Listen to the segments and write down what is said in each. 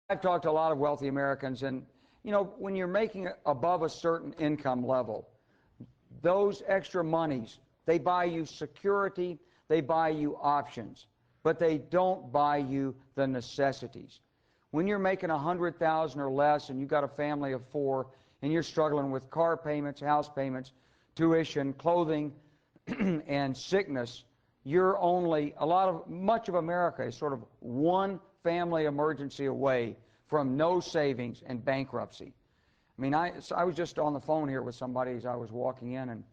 I've talked to a lot of wealthy Americans, and when you're making above a certain income level, those extra monies, they buy you security, they buy you options, but they don't buy you the necessities. When you're making $100,000 or less and you've got a family of 4 and you're struggling with car payments, house payments, tuition, clothing, and sickness, you're only, much of America is sort of one family emergency away from no savings and bankruptcy. I mean, I was just on the phone here with somebody as I was walking in,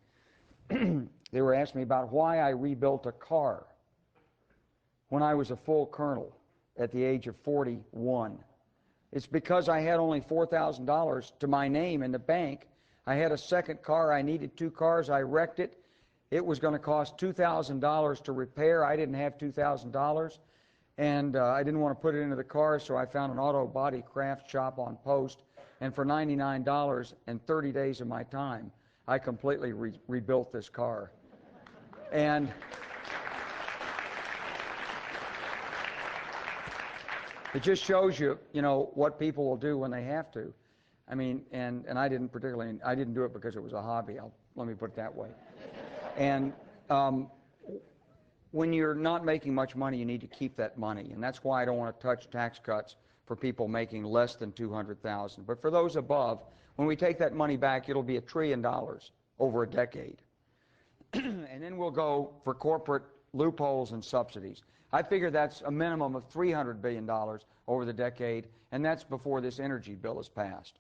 and they were asking me about why I rebuilt a car when I was a full colonel at the age of 41. It's because I had only $4,000 to my name in the bank. I had a second car. I needed 2 cars. I wrecked it. It was going to cost $2,000 to repair. I didn't have $2,000, and I didn't want to put it into the car, so I found an auto body craft shop on Post, and for $99 and 30 days of my time, I completely rebuilt this car. And it just shows you, what people will do when they have to. I mean, and I didn't do it because it was a hobby. Let me put it that way. And when you're not making much money, you need to keep that money, and that's why I don't want to touch tax cuts for people making less than $200,000. But for those above, when we take that money back, it'll be $1 trillion over a decade. And then we'll go for corporate loopholes and subsidies. I figure that's a minimum of $300 billion over the decade, and that's before this energy bill is passed.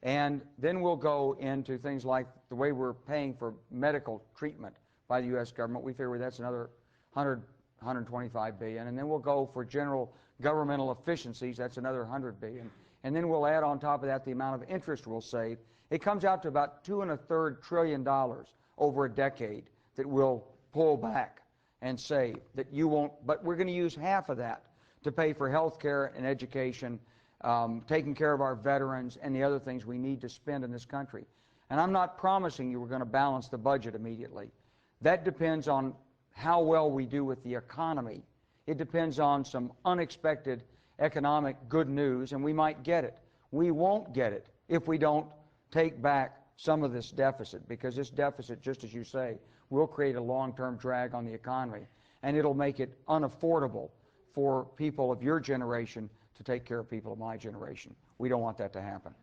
And then we'll go into things like the way we're paying for medical treatment by the U.S. government. We figure that's another $125 billion. And then we'll go for general governmental efficiencies. That's another $100 billion. And then we'll add on top of that the amount of interest we'll save. It comes out to about $2.33 trillion over a decade that we'll pull back and save. That you won't, but we're going to use half of that to pay for health care and education, taking care of our veterans, and the other things we need to spend in this country. And I'm not promising you we're going to balance the budget immediately. That depends on how well we do with the economy. It depends on some unexpected economic good news, and we might get it. We won't get it if we don't take back some of this deficit, because this deficit, just as you say, will create a long-term drag on the economy, and it'll make it unaffordable for people of your generation to take care of people of my generation. We don't want that to happen.